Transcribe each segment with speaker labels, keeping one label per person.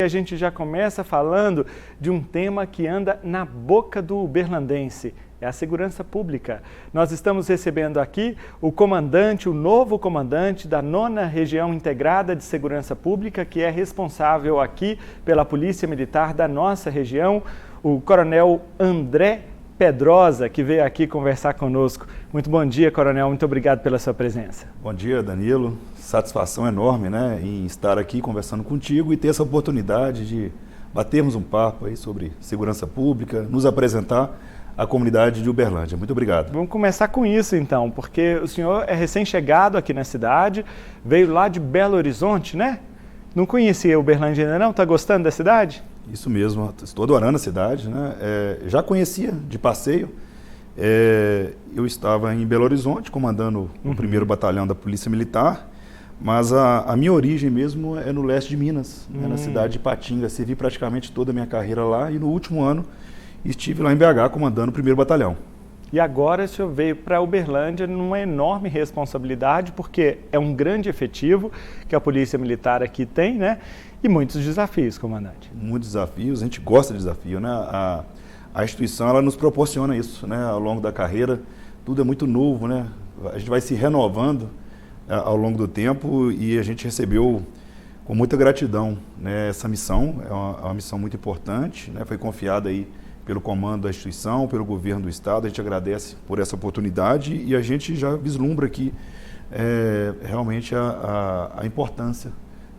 Speaker 1: A gente já começa falando de um tema que anda na boca do uberlandense, é a segurança pública. Nós estamos recebendo aqui o novo comandante da 9ª Região Integrada de Segurança Pública, que é responsável aqui pela Polícia Militar da nossa região, o Coronel André Pedrosa, que veio aqui conversar conosco. Muito bom dia, Coronel, muito obrigado pela sua presença.
Speaker 2: Bom dia, Danilo. Satisfação enorme, em estar aqui conversando contigo e ter essa oportunidade de batermos um papo aí sobre segurança pública, nos apresentar à comunidade de Uberlândia. Muito obrigado.
Speaker 1: Vamos começar com isso então, porque o senhor é recém-chegado aqui na cidade, veio lá de Belo Horizonte, né? Não conhecia Uberlândia ainda não? Está gostando da cidade?
Speaker 2: Isso mesmo, estou adorando a cidade, já conhecia de passeio. Eu estava em Belo Horizonte, comandando o 1º Batalhão da Polícia Militar, mas a minha origem mesmo é no leste de Minas, na cidade de Patinga. Servi praticamente toda a minha carreira lá e no último ano estive lá em BH comandando o 1º Batalhão.
Speaker 1: E agora o senhor veio para Uberlândia numa enorme responsabilidade, porque é um grande efetivo que a Polícia Militar aqui tem, né? E muitos desafios, comandante.
Speaker 2: Muitos desafios, a gente gosta de desafio, né? A instituição, ela nos proporciona isso, né? Ao longo da carreira, tudo é muito novo, né? A gente vai se renovando ao longo do tempo e a gente recebeu com muita gratidão, né, essa missão. É uma missão muito importante, né? Foi confiada aí pelo comando da instituição, pelo governo do estado. A gente agradece por essa oportunidade e a gente já vislumbra aqui realmente a importância,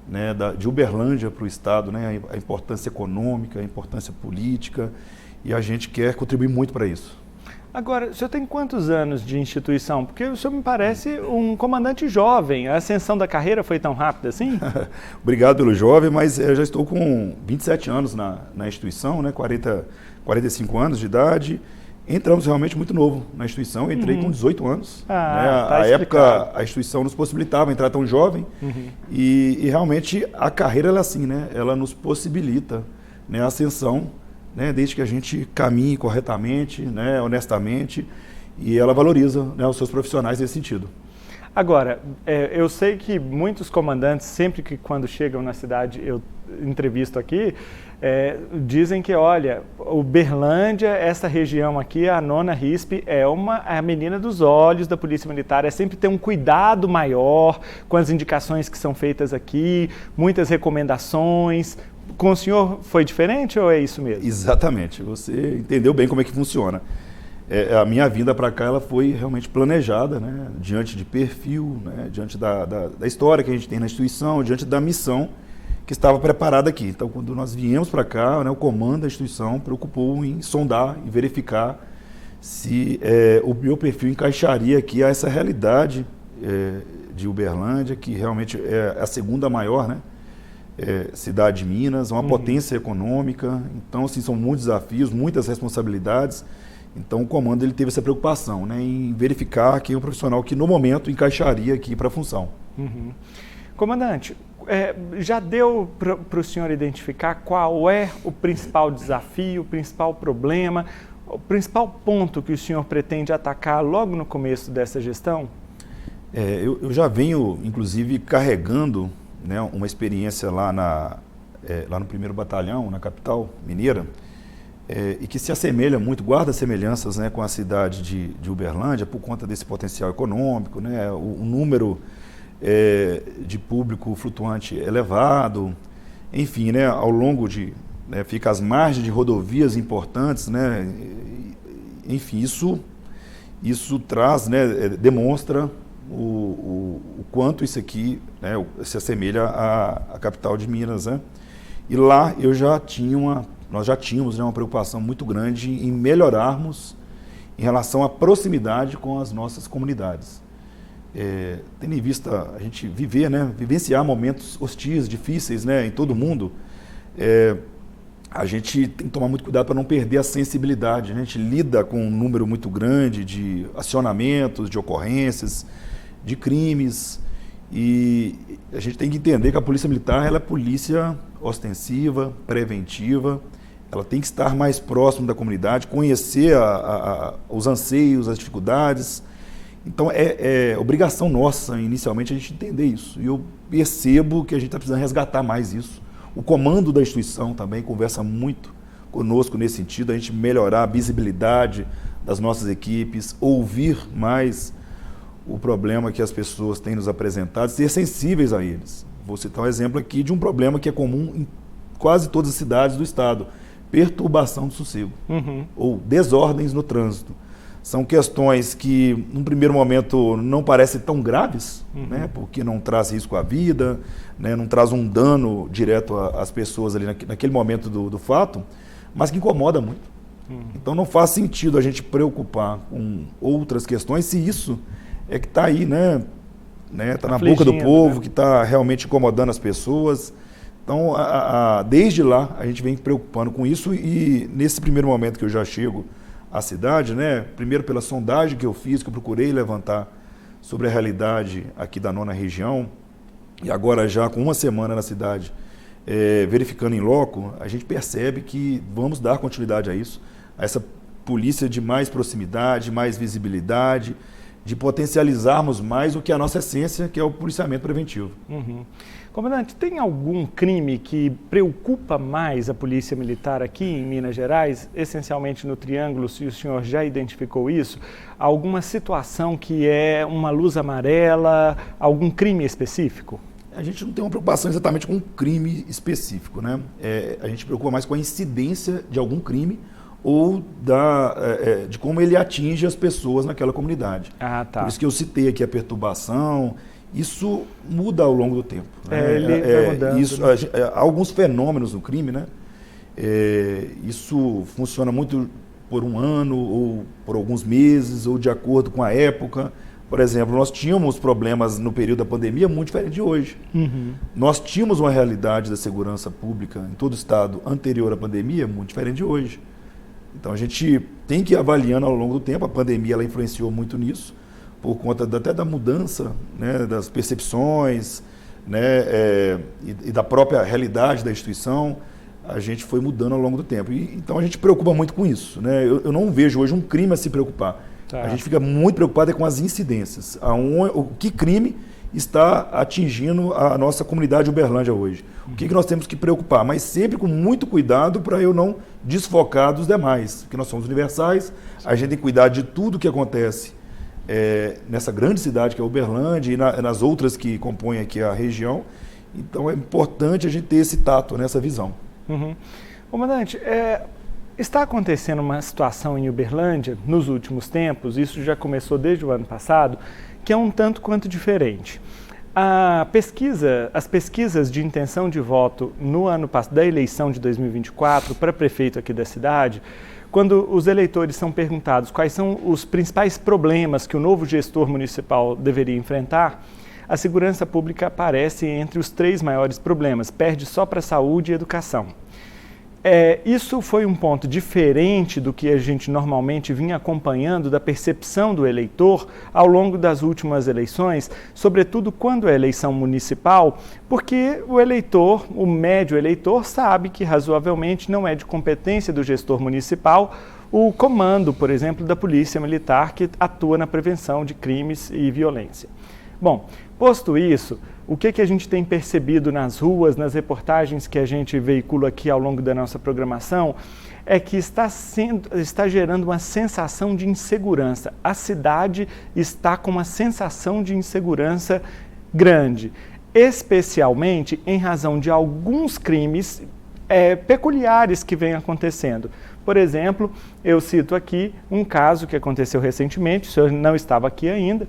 Speaker 2: né, de Uberlândia para o estado, né, a importância econômica, a importância política, e a gente quer contribuir muito para isso.
Speaker 1: Agora, o senhor tem quantos anos de instituição? Porque o senhor me parece um comandante jovem. A ascensão da carreira foi tão rápida assim?
Speaker 2: Obrigado pelo jovem, mas eu já estou com 27 anos na instituição, né, 45 anos de idade. Entramos realmente muito novo na instituição, eu entrei com 18 anos. À época, a instituição nos possibilitava entrar tão jovem e realmente a carreira ela é assim, né? Ela nos possibilita, né, a ascensão, né, desde que a gente caminhe corretamente, né, honestamente, e ela valoriza, né, os seus profissionais nesse sentido. Agora,
Speaker 1: eu sei que muitos comandantes, sempre que quando chegam na cidade, eu entrevisto aqui, dizem que, olha, Uberlândia, essa região aqui, a 9ª RISP, é a menina dos olhos da Polícia Militar, é sempre ter um cuidado maior com as indicações que são feitas aqui, muitas recomendações. Com o senhor foi diferente ou é isso mesmo?
Speaker 2: Exatamente, você entendeu bem como é que funciona. A minha vinda para cá ela foi realmente planejada, né, diante de perfil, né, diante da história que a gente tem na instituição, diante da missão que estava preparada aqui. Então, quando nós viemos para cá, né, o comando da instituição preocupou em sondar e verificar se o meu perfil encaixaria aqui a essa realidade de Uberlândia, que realmente é a segunda maior, né, cidade de Minas, uma potência econômica. Então, assim, são muitos desafios, muitas responsabilidades. Então, o comando ele teve essa preocupação, né, em verificar quem é o profissional que, no momento, encaixaria aqui para a função.
Speaker 1: Comandante, já deu para o senhor identificar qual é o principal desafio, o principal problema, o principal ponto que o senhor pretende atacar logo no começo dessa gestão?
Speaker 2: Eu já venho, inclusive, carregando, né, uma experiência lá no 1º Batalhão, na capital mineira, e que se assemelha muito, guarda semelhanças, né, com a cidade de Uberlândia por conta desse potencial econômico, né, o número de público flutuante elevado, enfim, né, ao longo fica as margens de rodovias importantes, né, enfim, isso traz, né, demonstra o quanto isso aqui, né, se assemelha à capital de Minas, né? E lá nós já tínhamos, né, uma preocupação muito grande em melhorarmos em relação à proximidade com as nossas comunidades. Tendo em vista a gente vivenciar momentos hostis, difíceis, né, em todo mundo, a gente tem que tomar muito cuidado para não perder a sensibilidade, né? A gente lida com um número muito grande de acionamentos, de ocorrências, de crimes, e a gente tem que entender que a Polícia Militar ela é polícia ostensiva, preventiva, ela tem que estar mais próximo da comunidade, conhecer os anseios, as dificuldades. Então é obrigação nossa, inicialmente, a gente entender isso. E eu percebo que a gente está precisando resgatar mais isso. O comando da instituição também conversa muito conosco nesse sentido, a gente melhorar a visibilidade das nossas equipes, ouvir mais o problema que as pessoas têm nos apresentado, ser sensíveis a eles. Vou citar um exemplo aqui de um problema que é comum em quase todas as cidades do estado: perturbação do sossego, ou desordens no trânsito. São questões que, num primeiro momento, não parecem tão graves, né, porque não traz risco à vida, né, não traz um dano direto às pessoas ali naquele momento do fato, mas que incomoda muito. Então não faz sentido a gente preocupar com outras questões se isso é que está aí, né, tá na boca do povo, né, que está realmente incomodando as pessoas. Então, desde lá, a gente vem preocupando com isso e nesse primeiro momento que eu já chego à cidade, né, primeiro pela sondagem que eu fiz, que eu procurei levantar sobre a realidade aqui da 9ª região, e agora já com uma semana na cidade, verificando em loco, a gente percebe que vamos dar continuidade a isso, a essa polícia de mais proximidade, mais visibilidade, de potencializarmos mais o que é a nossa essência, que é o policiamento preventivo.
Speaker 1: Comandante, tem algum crime que preocupa mais a Polícia Militar aqui em Minas Gerais, essencialmente no Triângulo, se o senhor já identificou isso? Alguma situação que é uma luz amarela, algum crime específico?
Speaker 2: A gente não tem uma preocupação exatamente com um crime específico, né? A gente preocupa mais com a incidência de algum crime ou de como ele atinge as pessoas naquela comunidade.
Speaker 1: Tá.
Speaker 2: Por isso que eu citei aqui a perturbação. Isso muda ao longo do tempo. Né?
Speaker 1: Ele vai mudando,
Speaker 2: isso,
Speaker 1: né?
Speaker 2: Há alguns fenômenos no crime, né? Isso funciona muito por um ano, ou por alguns meses, ou de acordo com a época. Por exemplo, nós tínhamos problemas no período da pandemia muito diferente de hoje. Nós tínhamos uma realidade da segurança pública em todo o estado anterior à pandemia muito diferente de hoje. Então a gente tem que ir avaliando ao longo do tempo. A pandemia ela influenciou muito nisso, por conta até da mudança, né, das percepções, né, e da própria realidade da instituição. A gente foi mudando ao longo do tempo. Então a gente preocupa muito com isso. Né? Eu não vejo hoje um crime a se preocupar. A gente fica muito preocupado com as incidências. Que crime está atingindo a nossa comunidade Uberlândia hoje? O que nós temos que preocupar? Mas sempre com muito cuidado para eu não desfocar dos demais. Porque nós somos universais, a gente tem que cuidar de tudo que acontece nessa grande cidade que é Uberlândia e nas outras que compõem aqui a região. Então é importante a gente ter esse tato, né, essa visão.
Speaker 1: Comandante, está acontecendo uma situação em Uberlândia nos últimos tempos, isso já começou desde o ano passado, que é um tanto quanto diferente. As pesquisas de intenção de voto no ano passado, da eleição de 2024 para prefeito aqui da cidade, quando os eleitores são perguntados quais são os principais problemas que o novo gestor municipal deveria enfrentar, a segurança pública aparece entre os 3 maiores problemas, perde só para saúde e educação. Isso foi um ponto diferente do que a gente normalmente vinha acompanhando da percepção do eleitor ao longo das últimas eleições, sobretudo quando é eleição municipal, porque o eleitor, o médio eleitor, sabe que razoavelmente não é de competência do gestor municipal o comando, por exemplo, da Polícia Militar que atua na prevenção de crimes e violência. Bom, posto isso, o que a gente tem percebido nas ruas, nas reportagens que a gente veicula aqui ao longo da nossa programação, é que está gerando uma sensação de insegurança. A cidade está com uma sensação de insegurança grande, especialmente em razão de alguns crimes peculiares que vêm acontecendo. Por exemplo, eu cito aqui um caso que aconteceu recentemente, o senhor não estava aqui ainda,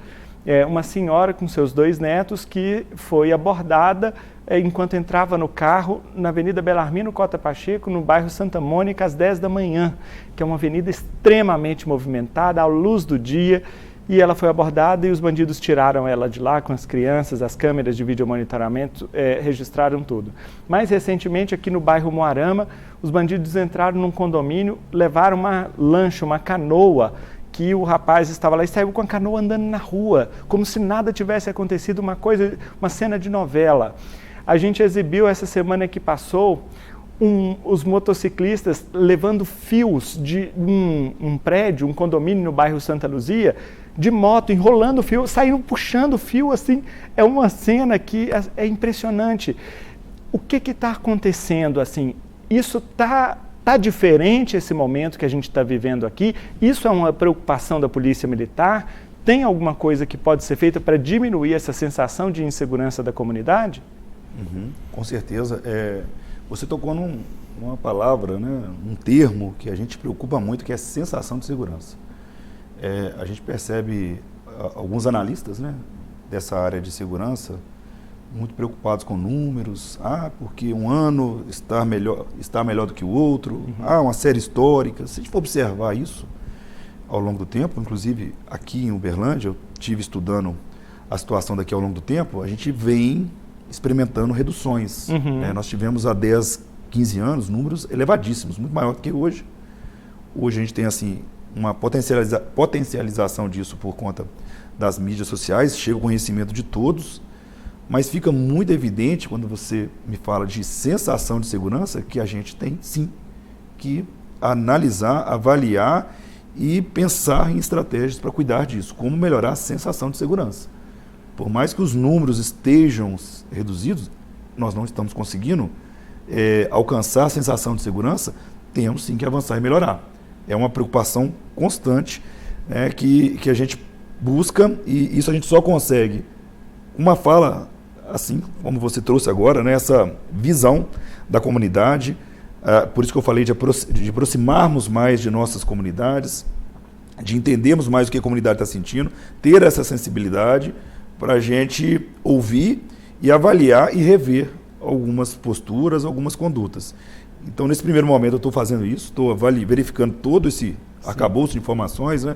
Speaker 1: uma senhora com seus 2 netos que foi abordada enquanto entrava no carro na Avenida Belarmino Cota Pacheco, no bairro Santa Mônica, às 10 da manhã, que é uma avenida extremamente movimentada, à luz do dia, e ela foi abordada e os bandidos tiraram ela de lá com as crianças, as câmeras de videomonitoramento registraram tudo. Mais recentemente, aqui no bairro Moarama, os bandidos entraram num condomínio, levaram uma lancha, uma canoa, que o rapaz estava lá e saiu com a canoa andando na rua, como se nada tivesse acontecido, uma cena de novela. A gente exibiu essa semana que passou os motociclistas levando fios de um prédio, um condomínio no bairro Santa Luzia, de moto, enrolando fio, saíram puxando fio, assim, é uma cena que é impressionante. O que está acontecendo assim? Isso está diferente esse momento que a gente está vivendo aqui? Isso é uma preocupação da Polícia Militar? Tem alguma coisa que pode ser feita para diminuir essa sensação de insegurança da comunidade?
Speaker 2: Com certeza. Você tocou numa palavra, né, um termo que a gente preocupa muito, que é sensação de segurança. A gente percebe alguns analistas, né, dessa área de segurança muito preocupados com números, porque um ano está melhor do que o outro, uma série histórica. Se a gente for observar isso ao longo do tempo, inclusive aqui em Uberlândia, eu estive estudando a situação daqui ao longo do tempo, a gente vem experimentando reduções. Nós tivemos há 10, 15 anos números elevadíssimos, muito maior do que hoje. Hoje a gente tem assim uma potencialização disso por conta das mídias sociais, chega o conhecimento de todos, mas fica muito evidente quando você me fala de sensação de segurança que a gente tem sim que analisar, avaliar e pensar em estratégias para cuidar disso, como melhorar a sensação de segurança. Por mais que os números estejam reduzidos, nós não estamos conseguindo alcançar a sensação de segurança, temos sim que avançar e melhorar. É uma preocupação constante, né, que a gente busca, e isso a gente só consegue uma fala assim como você trouxe agora, né, essa visão da comunidade. Por isso que eu falei de aproximarmos mais de nossas comunidades, de entendermos mais o que a comunidade está sentindo, ter essa sensibilidade para a gente ouvir e avaliar e rever algumas posturas, algumas condutas. Então, nesse primeiro momento, eu estou fazendo isso, estou verificando todo esse arcabouço de informações, né,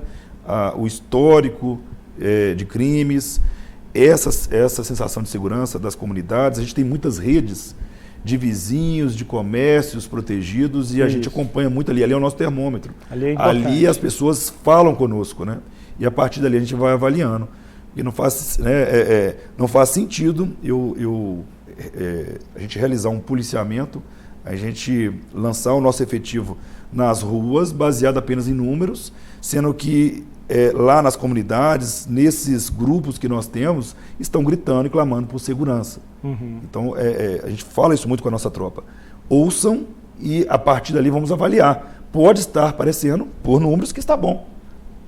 Speaker 2: o histórico de crimes, essa sensação de segurança das comunidades. A gente tem muitas redes de vizinhos, de comércios protegidos, e a gente acompanha muito ali. Ali é o nosso termômetro. Ali as pessoas falam conosco, né? E a partir dali a gente vai avaliando. E não faz sentido a gente realizar um policiamento, a gente lançar o nosso efetivo nas ruas baseado apenas em números, sendo que lá nas comunidades, nesses grupos que nós temos, estão gritando e clamando por segurança. Então, a gente fala isso muito com a nossa tropa. Ouçam e, a partir dali, vamos avaliar. Pode estar parecendo, por números, que está bom.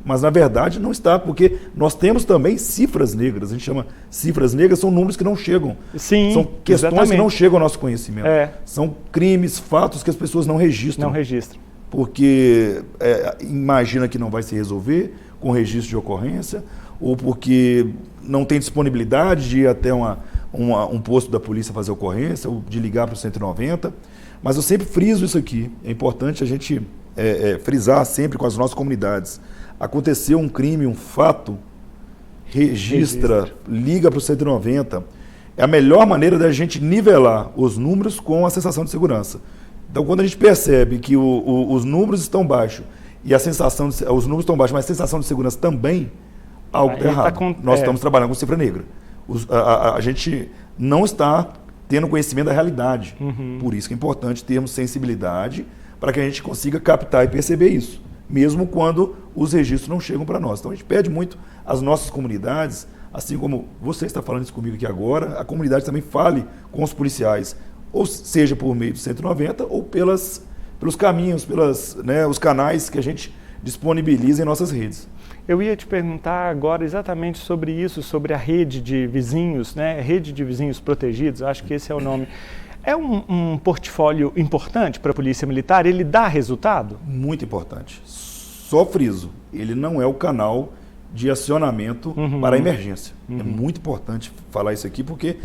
Speaker 2: Mas, na verdade, não está, porque nós temos também cifras negras. A gente chama cifras negras, são números que não chegam.
Speaker 1: Sim,
Speaker 2: são questões
Speaker 1: exatamente.
Speaker 2: Que não chegam ao nosso conhecimento. São crimes, fatos que as pessoas não registram.
Speaker 1: Não registram.
Speaker 2: Porque imagina que não vai se resolver com registro de ocorrência, ou porque não tem disponibilidade de ir até um posto da polícia fazer ocorrência, ou de ligar para o 190. Mas eu sempre friso isso aqui. É importante a gente frisar sempre com as nossas comunidades. Aconteceu um crime, um fato, registra, liga para o 190. É a melhor maneira da gente nivelar os números com a sensação de segurança. Então, quando a gente percebe que os números estão baixos, e os números estão baixos, mas a sensação de segurança também, algo está errado. Nós estamos trabalhando com cifra negra. A gente não está tendo conhecimento da realidade. Por isso que é importante termos sensibilidade para que a gente consiga captar e perceber isso, mesmo quando os registros não chegam para nós. Então, a gente pede muito às nossas comunidades, assim como você está falando isso comigo aqui agora, a comunidade também fale com os policiais, ou seja por meio do 190 ou pelos caminhos, os canais que a gente disponibiliza em nossas redes.
Speaker 1: Eu ia te perguntar agora exatamente sobre isso, sobre a rede de vizinhos, né? Rede de vizinhos protegidos, acho que esse é o nome. É um portfólio importante para a Polícia Militar? Ele dá resultado?
Speaker 2: Muito importante. Só friso, ele não é o canal de acionamento para a emergência. É muito importante falar isso aqui, porque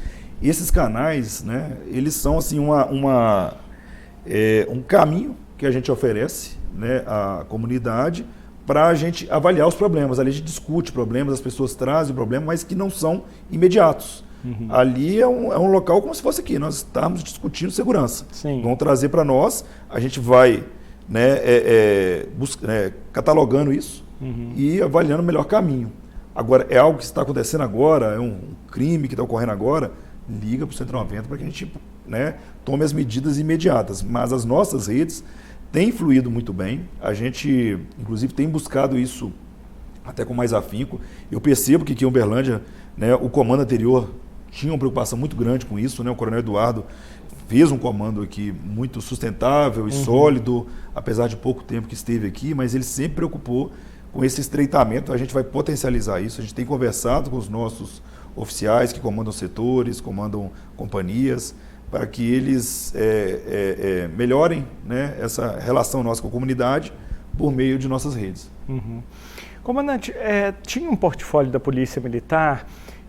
Speaker 2: esses canais, né, eles são assim, um caminho que a gente oferece, né, à comunidade para a gente avaliar os problemas. Ali a gente discute problemas, as pessoas trazem o problema, mas que não são imediatos. Ali é um local como se fosse aqui, nós estamos discutindo segurança. Vão trazer para nós, a gente vai catalogando isso e avaliando o melhor caminho. Agora, é algo que está acontecendo agora, é um crime que está ocorrendo agora, liga para o 190 para que a gente tome as medidas imediatas. Mas as nossas redes têm fluído muito bem, a gente, inclusive, tem buscado isso até com mais afinco. Eu percebo que aqui em Uberlândia, o comando anterior tinha uma preocupação muito grande com isso, o Coronel Eduardo fez um comando aqui muito sustentável e sólido, apesar de pouco tempo que esteve aqui, mas ele sempre preocupou com esse estreitamento. A gente vai potencializar isso, a gente tem conversado com os nossos oficiais que comandam setores, comandam companhias, para que eles melhorem, né, essa relação nossa com a comunidade por meio de nossas redes.
Speaker 1: Comandante, tinha um portfólio da Polícia Militar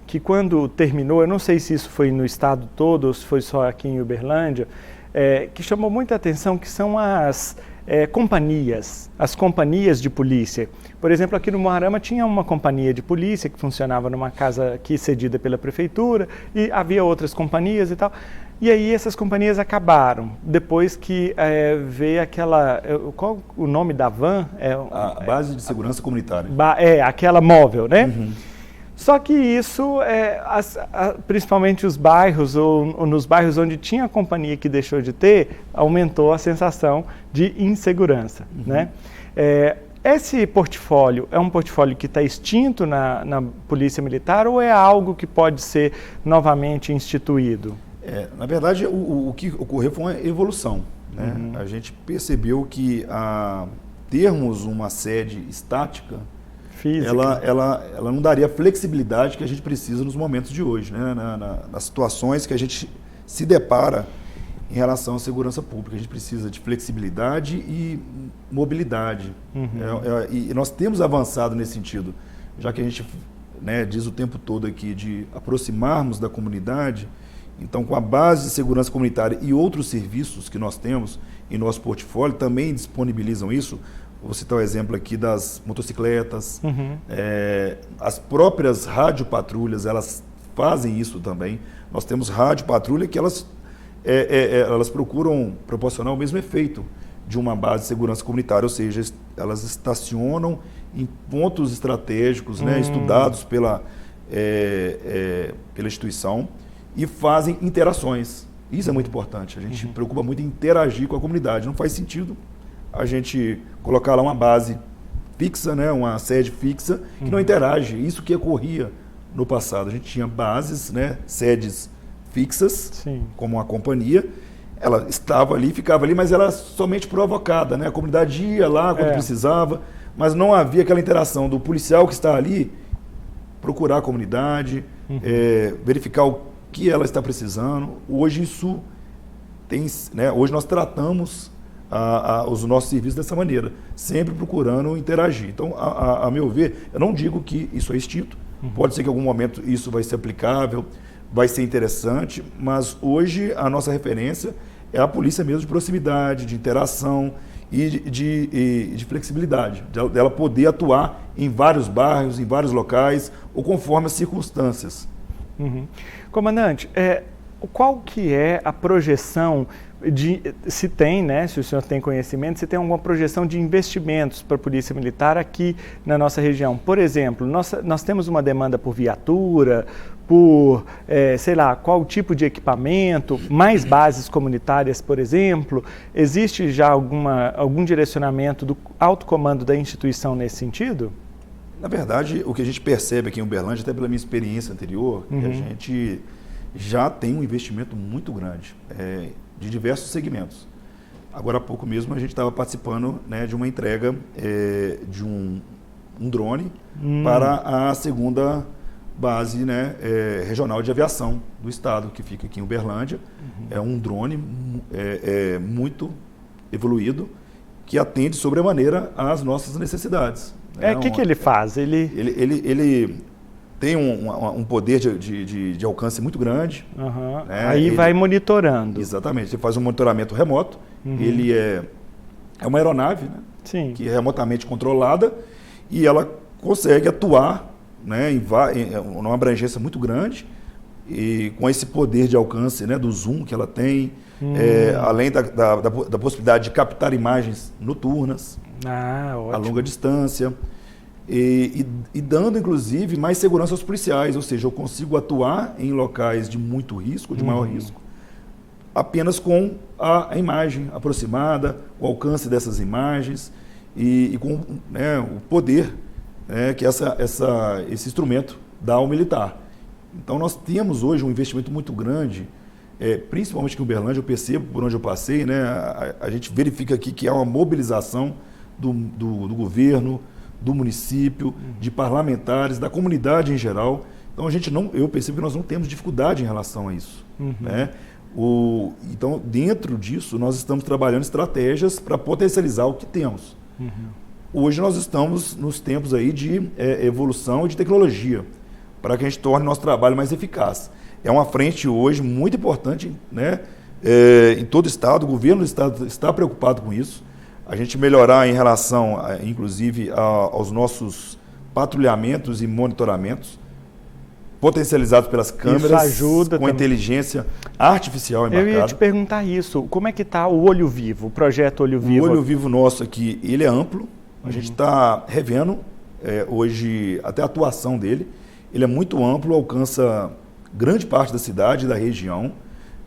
Speaker 1: que quando terminou, eu não sei se isso foi no estado todo ou se foi só aqui em Uberlândia, que chamou muita atenção, que são as companhias de polícia. Por exemplo, aqui no Moarama tinha uma companhia de polícia que funcionava numa casa aqui cedida pela prefeitura e havia outras companhias e tal. E aí essas companhias acabaram, depois que veio aquela... Qual o nome da van?
Speaker 2: A Base de Segurança Comunitária.
Speaker 1: Aquela móvel, né? Só que isso, principalmente os bairros, ou nos bairros onde tinha companhia que deixou de ter, aumentou a sensação de insegurança, né? Esse portfólio é um portfólio que está extinto na Polícia Militar ou é algo que pode ser novamente instituído?
Speaker 2: Na verdade, o que ocorreu foi uma evolução, né? A gente percebeu que termos uma sede estática, ela não daria a flexibilidade que a gente precisa nos momentos de hoje, né? Nas situações que a gente se depara em relação à segurança pública. A gente precisa de flexibilidade e mobilidade. E nós temos avançado nesse sentido, já que a gente, né, diz o tempo todo aqui de aproximarmos da comunidade. Então, com a base de segurança comunitária e outros serviços que nós temos em nosso portfólio, também disponibilizam isso. Vou citar o exemplo aqui das motocicletas, as próprias radiopatrulhas, elas fazem isso também. Nós temos radiopatrulha que elas procuram proporcionar o mesmo efeito de uma base de segurança comunitária, ou seja, elas estacionam em pontos estratégicos, né, estudados pela instituição e fazem interações. Isso é muito importante, a gente preocupa muito em interagir com a comunidade. Não faz sentido a gente colocar lá uma base fixa, né, uma sede fixa, que não interage. Isso que ocorria no passado. A gente tinha bases, né, sedes fixas, como uma companhia. Ela estava ali, ficava ali, mas ela era somente provocada, né? A comunidade ia lá quando precisava, mas não havia aquela interação do policial que está ali procurar a comunidade, verificar o que ela está precisando. Hoje isso tem, né, hoje nós tratamos os nossos serviços dessa maneira, sempre procurando interagir. Então, a meu ver, eu não digo que isso é extinto, pode ser que em algum momento isso vai ser aplicável, vai ser interessante, mas hoje a nossa referência é a polícia mesmo de proximidade, de interação e de flexibilidade, dela poder atuar em vários bairros, em vários locais, ou conforme as circunstâncias.
Speaker 1: Comandante, qual que é a projeção se tem, né, se o senhor tem conhecimento, se tem alguma projeção de investimentos para a Polícia Militar aqui na nossa região? Por exemplo, nós temos uma demanda por viatura, por, sei lá, qual tipo de equipamento, mais bases comunitárias, por exemplo. Existe já algum direcionamento do alto comando da instituição nesse sentido?
Speaker 2: Na verdade, o que a gente percebe aqui em Uberlândia, até pela minha experiência anterior, que a gente já tem um investimento muito grande, de diversos segmentos. Agora há pouco mesmo a gente estava participando, né, de uma entrega de um drone para a segunda base, né, regional de aviação do estado, que fica aqui em Uberlândia. É um drone muito evoluído, que atende sobremaneira às nossas necessidades.
Speaker 1: O que ele faz?
Speaker 2: Ele tem um poder de alcance muito grande.
Speaker 1: Né? Aí vai monitorando.
Speaker 2: Exatamente, ele faz um monitoramento remoto. Ele é uma aeronave, né?
Speaker 1: Sim.
Speaker 2: Que é remotamente controlada e ela consegue atuar, né, em uma abrangência muito grande e com esse poder de alcance, né, do zoom que ela tem, além da possibilidade de captar imagens noturnas a longa distância. E dando, inclusive, mais segurança aos policiais, ou seja, eu consigo atuar em locais de muito risco, de maior risco, apenas com a imagem aproximada, o alcance dessas imagens e com, né, o poder, né, que esse instrumento dá ao militar. Então, nós temos hoje um investimento muito grande principalmente aqui em Uberlândia, eu percebo por onde eu passei, né, a gente verifica aqui que há uma mobilização do governo, do município, de parlamentares, da comunidade em geral. Então eu percebo que nós não temos dificuldade em relação a isso. Né? Então, dentro disso, nós estamos trabalhando estratégias para potencializar o que temos. Hoje nós estamos nos tempos aí de evolução e de tecnologia, para que a gente torne nosso trabalho mais eficaz. É uma frente hoje muito importante, né? Em todo o Estado, o governo do Estado está preocupado com isso. A gente melhorar em relação, inclusive, aos nossos patrulhamentos e monitoramentos, potencializados pelas câmeras, com também inteligência artificial embarcada.
Speaker 1: Eu ia te perguntar isso, como é que está o Olho Vivo, o projeto Olho Vivo?
Speaker 2: O Olho Vivo nosso aqui, ele é amplo, a gente está revendo hoje até a atuação dele. Ele é muito amplo, alcança grande parte da cidade e da região,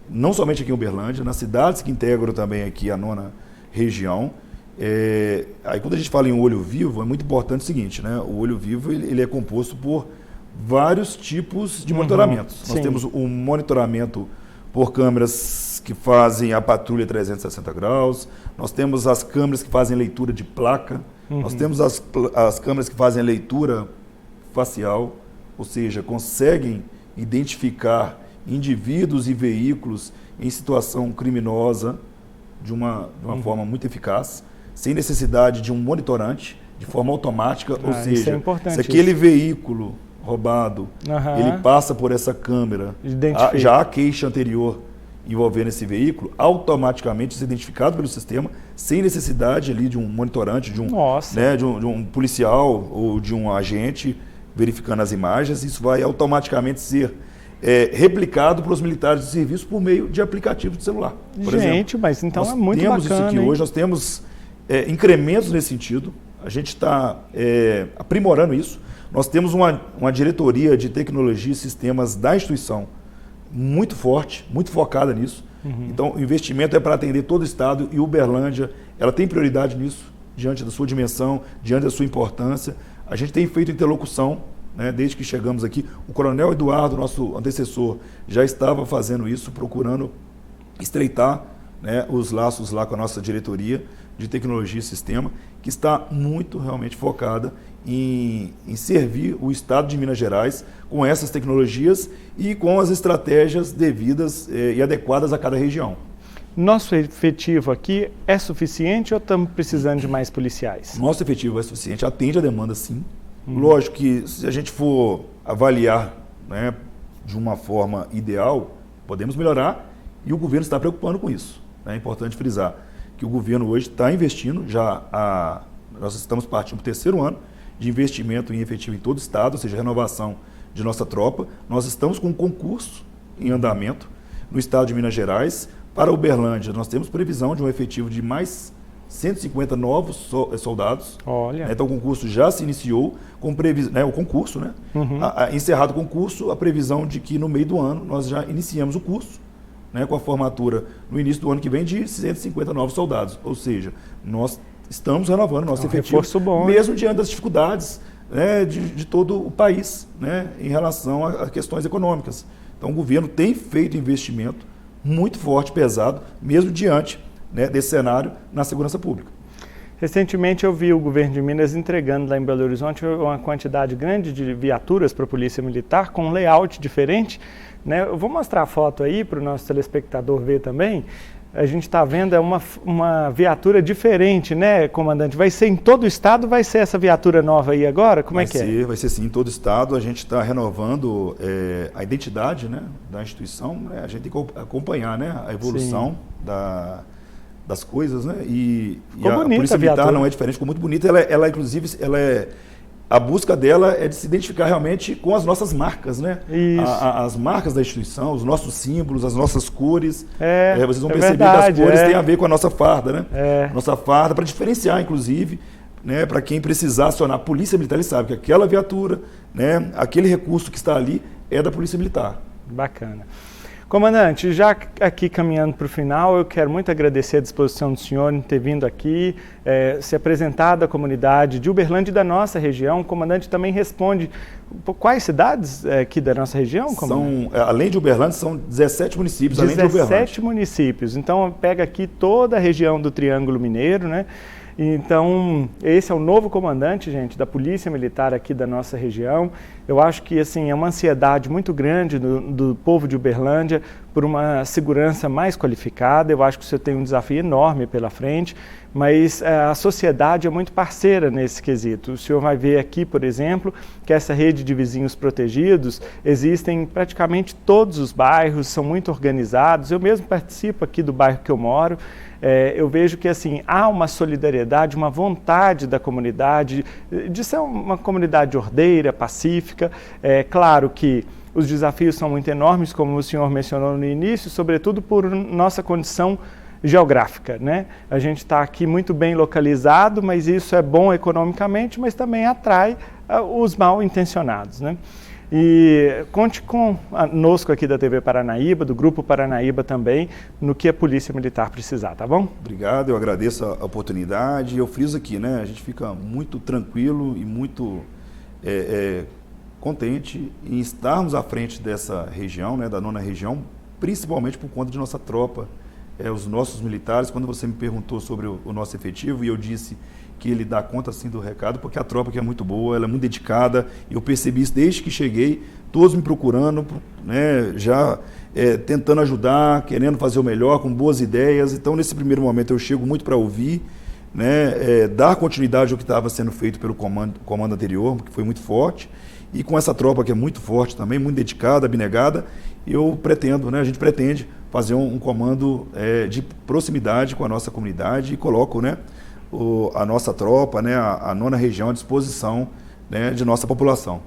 Speaker 2: não somente aqui em Uberlândia, nas cidades que integram também aqui a 9ª região. Aí quando a gente fala em Olho Vivo, é muito importante o seguinte, né? O Olho Vivo ele é composto por vários tipos de monitoramentos. Nós temos um monitoramento por câmeras que fazem a patrulha 360 graus, nós temos as câmeras que fazem leitura de placa, nós temos as câmeras que fazem leitura facial, ou seja, conseguem identificar indivíduos e veículos em situação criminosa de uma forma muito eficaz, sem necessidade de um monitorante, de forma automática, ou seja, se aquele veículo roubado, ele passa por essa câmera, já há queixa anterior envolvendo esse veículo, automaticamente isso é identificado pelo sistema, sem necessidade ali de um monitorante, de um policial ou de um agente verificando as imagens. Isso vai automaticamente ser replicado para os militares de serviço por meio de aplicativos de celular. Por exemplo,
Speaker 1: mas então é muito bacana.
Speaker 2: Nós temos isso aqui hoje, nós temos incrementos nesse sentido, a gente está aprimorando isso. Nós temos uma diretoria de tecnologia e sistemas da instituição muito forte, muito focada nisso. Então, o investimento é para atender todo o Estado e Uberlândia, ela tem prioridade nisso, diante da sua dimensão, diante da sua importância. A gente tem feito interlocução, né, desde que chegamos aqui. O Coronel Eduardo, nosso antecessor, já estava fazendo isso, procurando estreitar, né, os laços lá com a nossa diretoria de tecnologia e sistema, que está muito realmente focada em servir o Estado de Minas Gerais com essas tecnologias e com as estratégias devidas e adequadas a cada região.
Speaker 1: Nosso efetivo aqui é suficiente ou estamos precisando de mais policiais?
Speaker 2: Nosso efetivo é suficiente, atende a demanda, sim. Lógico que se a gente for avaliar, né, de uma forma ideal, podemos melhorar e o governo está preocupando com isso. É importante frisar que o governo hoje está investindo, nós estamos partindo para o 3º ano de investimento em efetivo em todo o Estado, ou seja, renovação de nossa tropa. Nós estamos com um concurso em andamento no Estado de Minas Gerais. Para Uberlândia, nós temos previsão de um efetivo de mais 150 novos soldados.
Speaker 1: Olha.
Speaker 2: Então, o concurso já se iniciou, com o concurso, né? Encerrado o concurso, a previsão de que no meio do ano nós já iniciamos o curso, né, com a formatura no início do ano que vem de 150 novos soldados. Ou seja, nós estamos renovando nosso efetivo, mesmo diante das dificuldades, né, de todo o país, né, em relação a questões econômicas. Então, o governo tem feito investimento muito forte, pesado, mesmo diante, né, desse cenário na segurança pública.
Speaker 1: Recentemente eu vi o governo de Minas entregando lá em Belo Horizonte uma quantidade grande de viaturas para a Polícia Militar com um layout diferente, né? Eu vou mostrar a foto aí para o nosso telespectador ver também. A gente está vendo uma viatura diferente, né, comandante? Vai ser em todo o estado, vai ser essa viatura nova aí agora? Como é que é?
Speaker 2: Vai ser sim, em todo o estado. A gente está renovando a identidade, né, da instituição. Né? A gente tem que acompanhar, né, a evolução das coisas, né? E a Polícia Militar não é diferente, ficou muito bonita. Ela inclusive, a busca dela é de se identificar realmente com as nossas marcas, né? As marcas da instituição, os nossos símbolos, as nossas cores. Vocês vão perceber que as cores têm a ver com a nossa farda, né? Nossa farda, para diferenciar, inclusive, né, para quem precisar acionar a Polícia Militar, ele sabe que aquela viatura, né, aquele recurso que está ali é da Polícia Militar.
Speaker 1: Bacana. Comandante, já aqui caminhando para o final, eu quero muito agradecer a disposição do senhor em ter vindo aqui, se apresentado à comunidade de Uberlândia e da nossa região. O comandante também responde quais cidades aqui da nossa região?
Speaker 2: Além de Uberlândia, são 17 municípios, além de Uberlândia.
Speaker 1: 17 municípios, então pega aqui toda a região do Triângulo Mineiro, né? Então, esse é o novo comandante, gente, da Polícia Militar aqui da nossa região. Eu acho que, assim, é uma ansiedade muito grande do povo de Uberlândia por uma segurança mais qualificada. Eu acho que você tem um desafio enorme pela frente, mas a sociedade é muito parceira nesse quesito. O senhor vai ver aqui, por exemplo, que essa rede de vizinhos protegidos existem em praticamente todos os bairros, são muito organizados. Eu mesmo participo aqui do bairro que eu moro. Eu vejo que assim, há uma solidariedade, uma vontade da comunidade de ser uma comunidade ordeira, pacífica. É claro que os desafios são muito enormes, como o senhor mencionou no início, sobretudo por nossa condição geográfica, né? A gente está aqui muito bem localizado, mas isso é bom economicamente, mas também atrai os mal intencionados, né? E conte conosco aqui da TV Paranaíba, do Grupo Paranaíba também, no que a Polícia Militar precisar, tá bom?
Speaker 2: Obrigado, eu agradeço a oportunidade. Eu friso aqui, né? A gente fica muito tranquilo e muito contente em estarmos à frente dessa região, né, da 9ª região, principalmente por conta de nossa tropa, os nossos militares. Quando você me perguntou sobre o nosso efetivo, e eu disse que ele dá conta sim do recado, porque a tropa que é muito boa, ela é muito dedicada, e eu percebi isso desde que cheguei, todos me procurando, né, já tentando ajudar, querendo fazer o melhor, com boas ideias. Então, nesse primeiro momento, eu chego muito para ouvir, né, dar continuidade ao que estava sendo feito pelo comando anterior, que foi muito forte, e com essa tropa que é muito forte também, muito dedicada, abnegada, eu pretendo, né, a gente pretende fazer um comando de proximidade com a nossa comunidade e coloco, né, a nossa tropa, né, a 9ª região à disposição, né, de nossa população.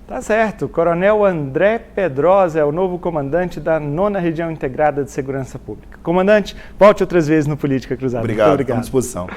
Speaker 1: Tá certo. Coronel André Pedrosa é o novo comandante da 9ª Região Integrada de Segurança Pública. Comandante, volte outras vezes no Política Cruzada.
Speaker 2: Obrigado, estamos à disposição.